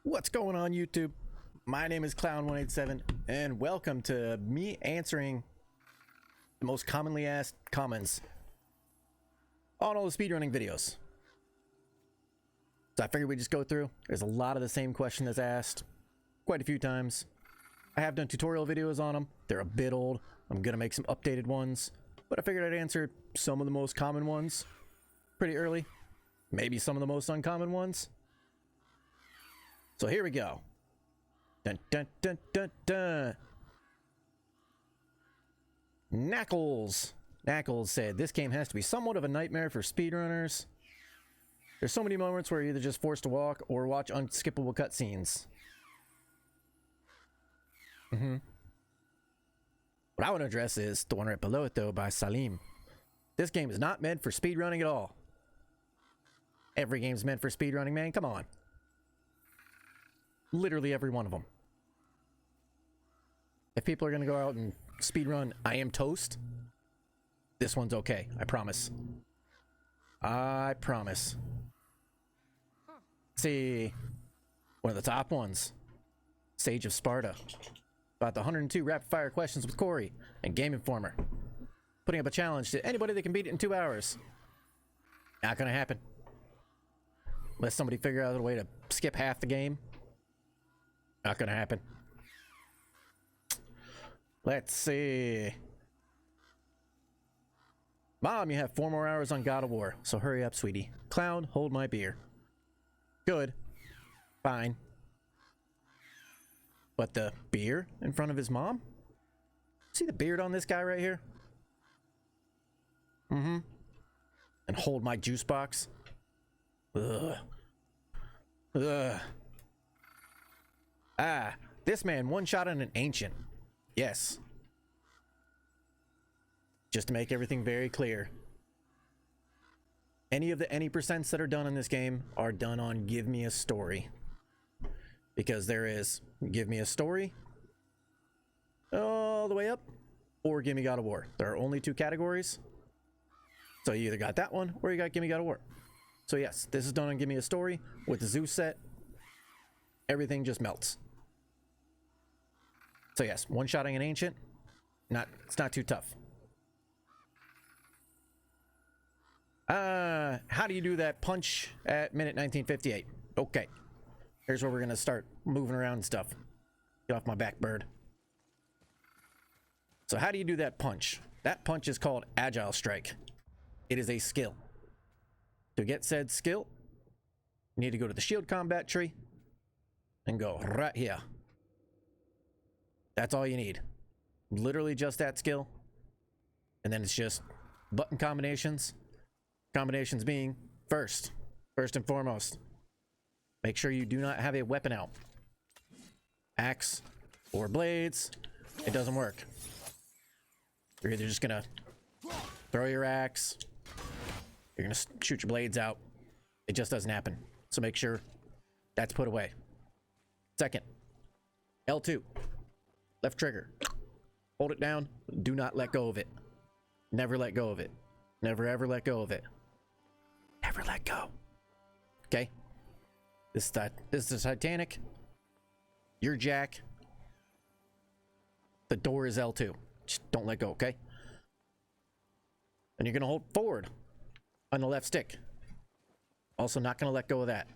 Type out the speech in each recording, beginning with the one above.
What's going on, YouTube? My name is Clown187 and welcome to me answering the most commonly asked comments on all the speedrunning videos. So I figured we'd just go through. There's a lot of the same question that's asked quite a few times. I have done tutorial videos on them. They're a bit old. I'm gonna make some updated ones, but I figured I'd answer some of the most common ones pretty early. Maybe some of the most uncommon ones. So here we go. Dun dun dun dun dun. Knackles said, this game has to be somewhat of a nightmare for speedrunners. There's so many moments where you're either just forced to walk or watch unskippable cutscenes. What I want to address is the one right below it, though, by Salim. This game is not meant for speedrunning at all. Every game's meant for speedrunning, man. Come on. Literally every one of them. If people are going to go out and speedrun I Am Toast, this one's okay. I promise. I promise. Let's see. One of the top ones. Sage of Sparta. About the 102 rapid fire questions with Corey and Game Informer. Putting up a challenge to anybody that can beat it in 2 hours. Not going to happen. Unless somebody figure out a way to skip half the game. Not gonna happen. Let's see. Mom, you have 4 more hours on God of War, so hurry up, sweetie. Clown, hold my beer. Good. Fine. But the beer in front of his mom? See the beard on this guy right here? And hold my juice box. Ugh. Ah, this man one-shot on an ancient. Yes. Just to make everything very clear. Any of the any percents that are done in this game are done on Give Me a Story. Because there is Give Me a Story all the way up, or Give Me God of War. There are only 2 categories. So you either got that one, or you got Give Me God of War. So yes, this is done on Give Me a Story with the Zeus set. Everything just melts. So yes, one-shotting an ancient, it's not too tough. How do you do that punch at minute 1958? Okay, here's where we're gonna start moving around and stuff. Get off my back, bird. So how do you do that punch? That punch is called Agile Strike. It is a skill. To get said skill, you need to go to the shield combat tree and go right here. That's all you need. Literally just that skill. And then it's just button combinations. Combinations being first and foremost, make sure you do not have a weapon out. Axe or blades, it doesn't work. You're either just gonna throw your axe, you're gonna shoot your blades out. It just doesn't happen. So make sure that's put away. Second, L2. Left trigger. Hold it down. Do not let go of it. Never let go of it. Never ever let go of it. Never let go. Okay? This is the Titanic. You're Jack. The door is L2. Just don't let go, okay? And you're gonna hold forward on the left stick. Also not gonna let go of that.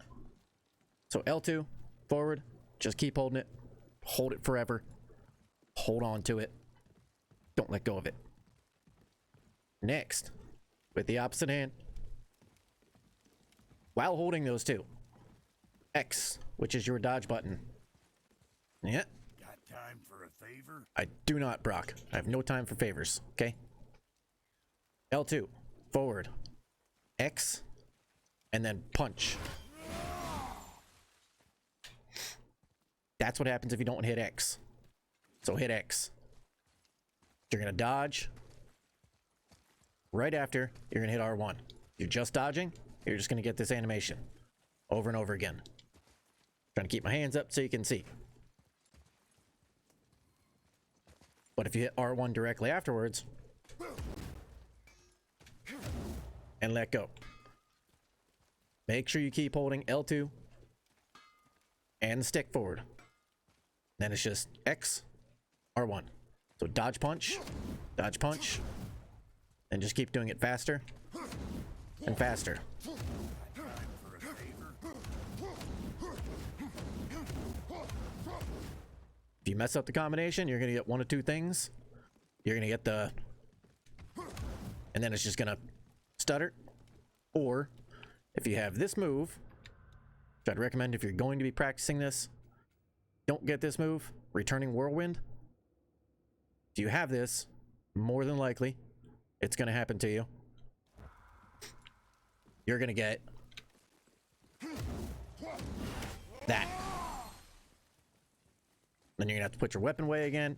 So L2, forward, just keep holding it. Hold it forever. Hold on to it. Don't let go of it. Next, with the opposite hand, while holding those 2, X, which is your dodge button. Yeah. Got time for a favor? I do not, Brock. I have no time for favors, okay? L2, forward. X, and then punch. That's what happens if you don't hit X. So hit X. You're gonna dodge. Right after, you're gonna hit R1. You're just dodging, you're just gonna get this animation over and over again. Trying to keep my hands up so you can see. But if you hit R1 directly afterwards and let go, make sure you keep holding L2 and stick forward. Then it's just X, R1. So dodge punch, and just keep doing it faster and faster. If you mess up the combination, you're gonna get one of two things. You're gonna get the, and then it's just gonna stutter. Or if you have this move, which I'd recommend if you're going to be practicing this, don't get this move, returning whirlwind. If you have this, more than likely, it's gonna happen to you. You're gonna get that. Then you're gonna have to put your weapon away again,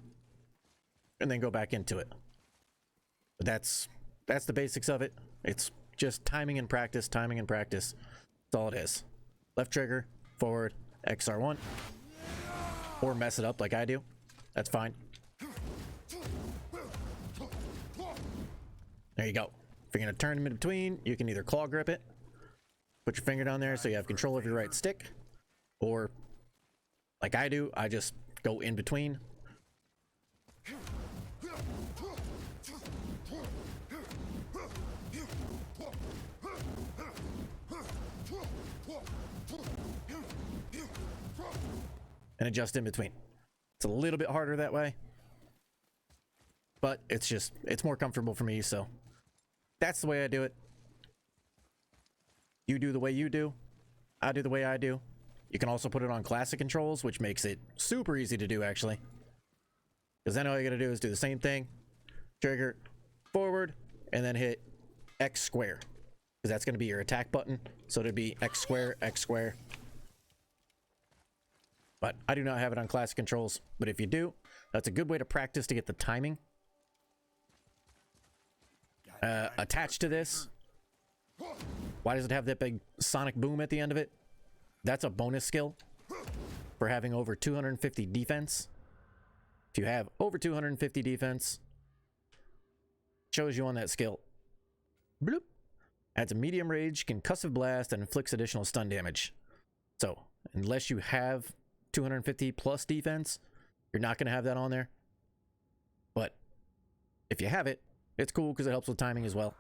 and then go back into it. But that's the basics of it. It's just timing and practice, timing and practice. That's all it is. Left trigger, forward, XR1. Or mess it up like I do. That's fine. There you go. If you're gonna turn them in between, you can either claw grip it, put your finger down there so you have control of your right stick, or like I do, I just go in between. And adjust in between. It's a little bit harder that way, but it's more comfortable for me, so that's the way I do it. You do the way you do, I do the way I do. You can also put it on classic controls, which makes it super easy to do, actually. Because then all you gotta do is do the same thing. Trigger, forward, and then hit X square. Because that's gonna be your attack button. So it'd be X square, X square. But I do not have it on classic controls. But if you do, that's a good way to practice to get the timing. Attached to this, why does it have that big sonic boom at the end of it? That's a bonus skill for having over 250 defense. If you have over 250 defense, shows you on that skill. Bloop. Adds a medium range concussive blast and inflicts additional stun damage. So, unless you have 250 plus defense, you're not going to have that on there. But if you have it, it's cool because it helps with timing as well.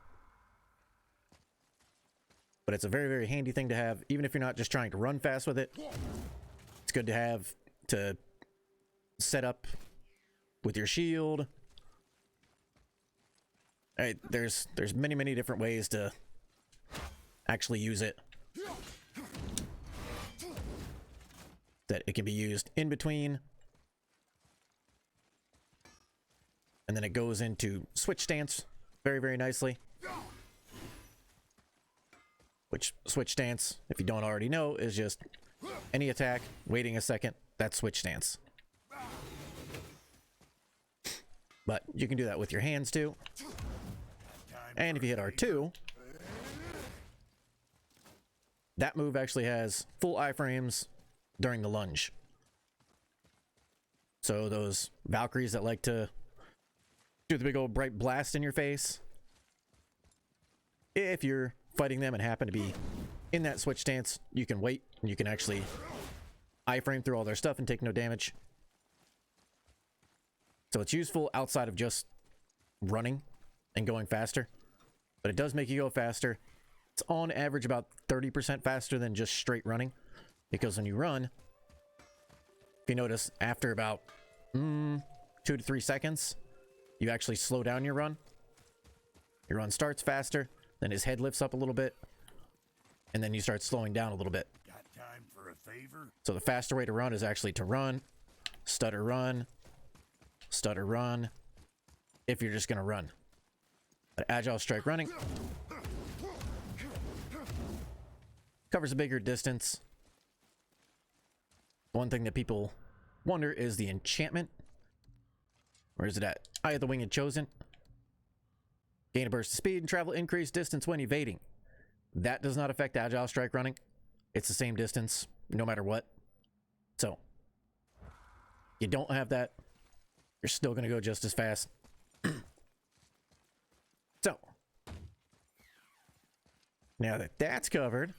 But it's a very, very handy thing to have, even if you're not just trying to run fast with it. It's good to have to set up with your shield. All right, there's many, many different ways to actually use it. That it can be used in between. And then it goes into switch stance very, very nicely. Which switch stance, if you don't already know, is just any attack, waiting a second, that's switch stance. But you can do that with your hands too. And if you hit R2, that move actually has full iframes during the lunge. So those Valkyries that like to do the big old bright blast in your face, if you're fighting them and happen to be in that switch stance, you can wait and you can actually iframe through all their stuff and take no damage. So it's useful outside of just running and going faster, but it does make you go faster. It's on average about 30% faster than just straight running, because when you run, if you notice, after about 2 to 3 seconds, you actually slow down your run. Your run starts faster, then his head lifts up a little bit, and then you start slowing down a little bit. Got time for a favor? So the faster way to run is actually to run, stutter run, if you're just gonna run. But Agile Strike Running covers a bigger distance. One thing that people wonder is the enchantment. Where is it at? Eye of the Winged Chosen. Gain a burst of speed and travel increased distance when evading. That does not affect Agile Strike Running. It's the same distance no matter what. So, you don't have that, you're still going to go just as fast. So, now that that's covered,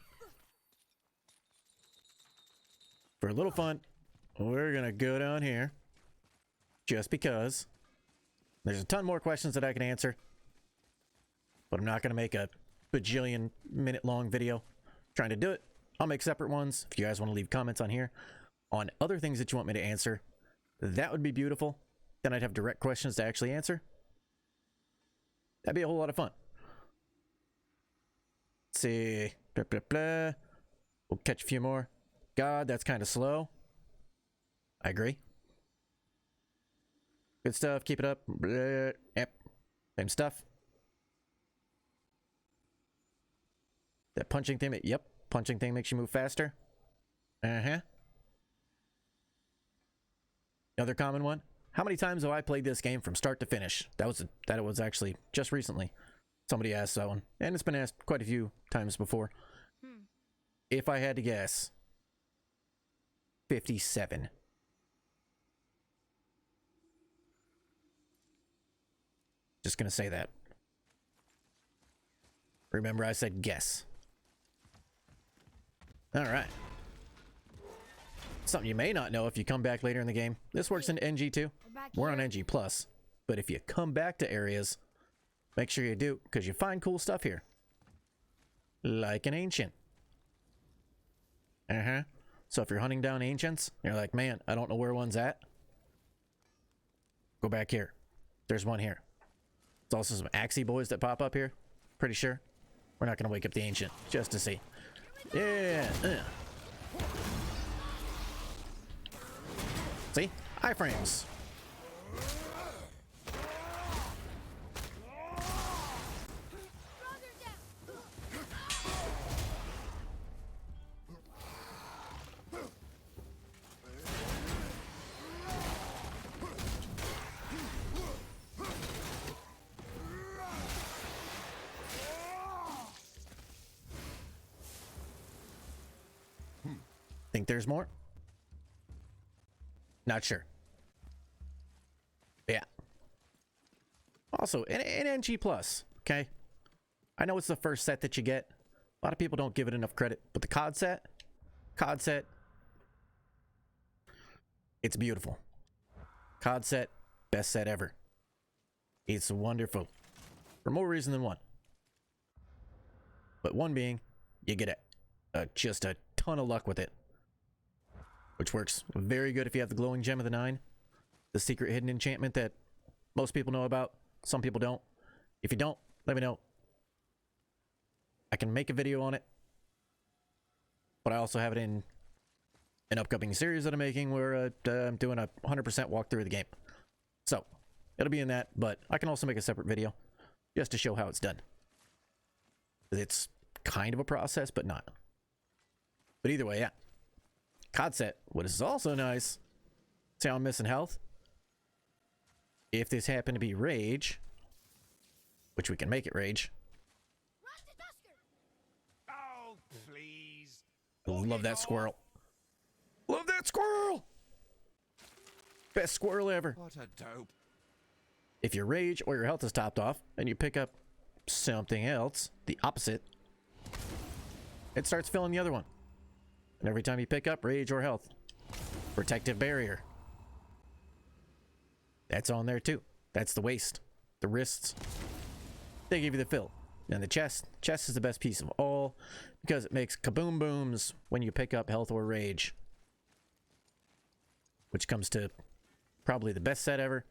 for a little fun, we're gonna go down here. Just because. There's a ton more questions that I can answer. But I'm not gonna make a bajillion minute long video trying to do it. I'll make separate ones. If you guys want to leave comments on here on other things that you want me to answer, that would be beautiful. Then I'd have direct questions to actually answer. That'd be a whole lot of fun. Let's see. Blah, blah, blah. We'll catch a few more. God, that's kind of slow. I agree. Good stuff. Keep it up. Blah. Yep. Same stuff. That punching thing. Yep. Punching thing makes you move faster. Uh-huh. Another common one. How many times have I played this game from start to finish? That was actually just recently. Somebody asked that one. And it's been asked quite a few times before. If I had to guess, 57. Just gonna say that. Remember, I said guess. Alright. Something you may not know if you come back later in the game. This works in NG too. We're on NG+. But if you come back to areas, make sure you do, because you find cool stuff here. Like an ancient. Uh-huh. So if you're hunting down ancients, you're like, man, I don't know where one's at. Go back here. There's one here. There's also some Axie boys that pop up here. Pretty sure. We're not going to wake up the ancient just to see. Yeah. See? Iframes. Think there's more? Not sure. Yeah. Also, in NG+, okay? I know it's the first set that you get. A lot of people don't give it enough credit, but the COD set, it's beautiful. COD set, best set ever. It's wonderful. For more reason than one. But one being, you get just a ton of luck with it. Which works very good if you have the glowing gem of the 9. The secret hidden enchantment that most people know about. Some people don't. If you don't, let me know. I can make a video on it. But I also have it in an upcoming series that I'm making where I'm doing a 100% walkthrough of the game. So, it'll be in that, but I can also make a separate video just to show how it's done. It's kind of a process, but not. But either way, yeah. COD set. What is also nice, see how I'm missing health? If this happened to be Rage, which we can make it Rage. Oh, please. Love that squirrel. Love that squirrel! Best squirrel ever. What a dope. If your Rage or your health is topped off, and you pick up something else, the opposite, it starts filling the other one. And every time you pick up Rage or health, protective barrier. That's on there too. That's the waist. The wrists. They give you the fill. And the chest. Chest is the best piece of all because it makes kaboom booms when you pick up health or Rage. Which comes to probably the best set ever.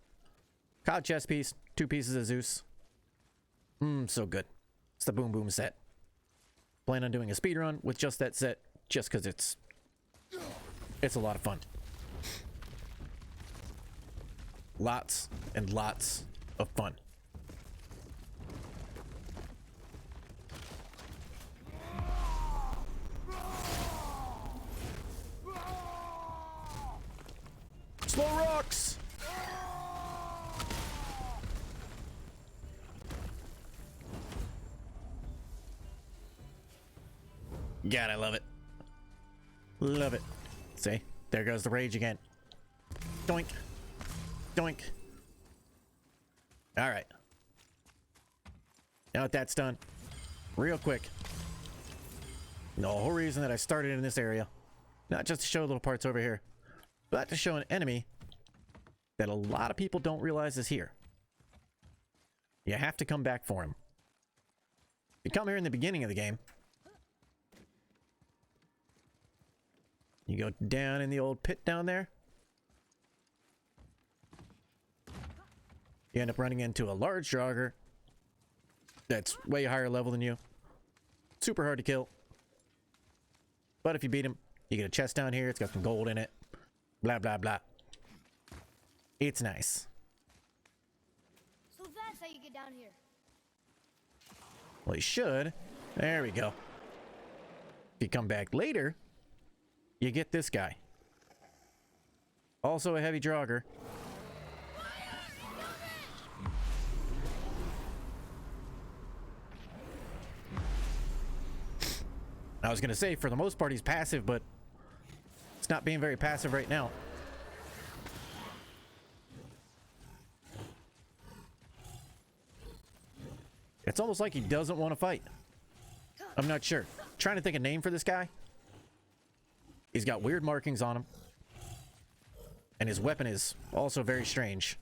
COD chest piece. 2 pieces of Zeus. So good. It's the boom boom set. Plan on doing a speedrun with just that set. Just because it's a lot of fun. Lots and lots of fun. Slow rocks! God, I love it. Love it. See? There goes the Rage again. Doink. Doink. Alright. Now that that's done, real quick. The whole reason that I started in this area Not just to show little parts over here, but to show an enemy that a lot of people don't realize is here. You have to come back for him. You come here in the beginning of the game. You go down in the old pit down there. You end up running into a large jogger that's way higher level than you. Super hard to kill. But if you beat him, you get a chest down here. It's got some gold in it. Blah, blah, blah. It's nice. So that's how you get down here. Well, you should. There we go. If you come back later, you get this guy. Also a heavy jogger. I was going to say, for the most part, he's passive, but it's not being very passive right now. It's almost like he doesn't want to fight. I'm not sure. Trying to think a name for this guy. He's got weird markings on him. And his weapon is also very strange.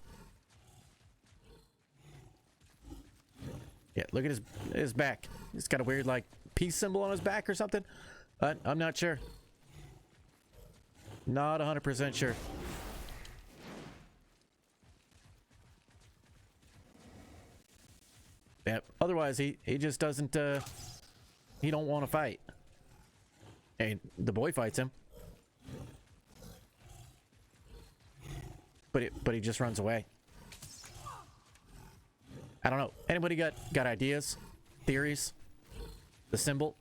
Yeah, look at his back. He's got a weird, like, peace symbol on his back or something. I'm not sure. Not 100% sure. Yeah, otherwise, he just doesn't, he don't want to fight. And the boy fights him. But he just runs away. I don't know. Anybody got ideas? Theories? The symbol?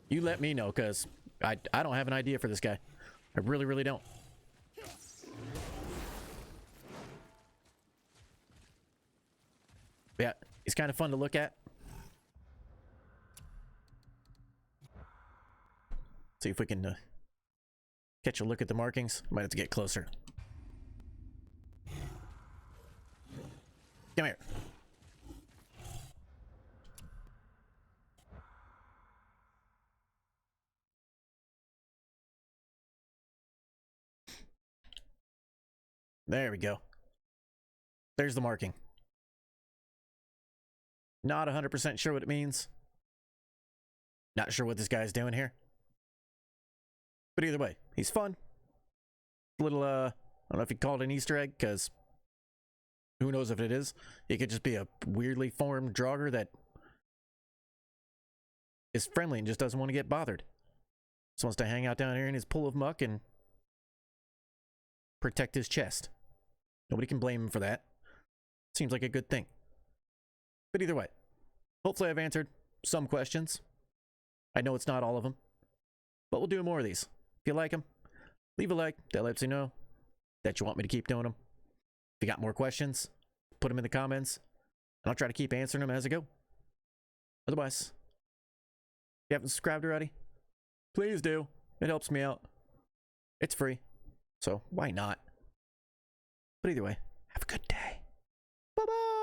You let me know, because I don't have an idea for this guy. I really, really don't. Yeah, he's kind of fun to look at. See if we can catch a look at the markings. Might have to get closer. Come here. There we go. There's the marking. Not 100% sure what it means. Not sure what this guy's doing here. But either way, he's fun. A little, I don't know if you call it an Easter egg, because who knows if it is. It could just be a weirdly formed jogger that is friendly and just doesn't want to get bothered. Just wants to hang out down here in his pool of muck and protect his chest. Nobody can blame him for that. Seems like a good thing. But either way, hopefully I've answered some questions. I know it's not all of them, but we'll do more of these. If you like them, leave a like. That lets me know that you want me to keep doing them. If you got more questions, put them in the comments, and I'll try to keep answering them as I go. Otherwise, if you haven't subscribed already, please do. It helps me out. It's free, so why not? But either way, have a good day. Bye-bye!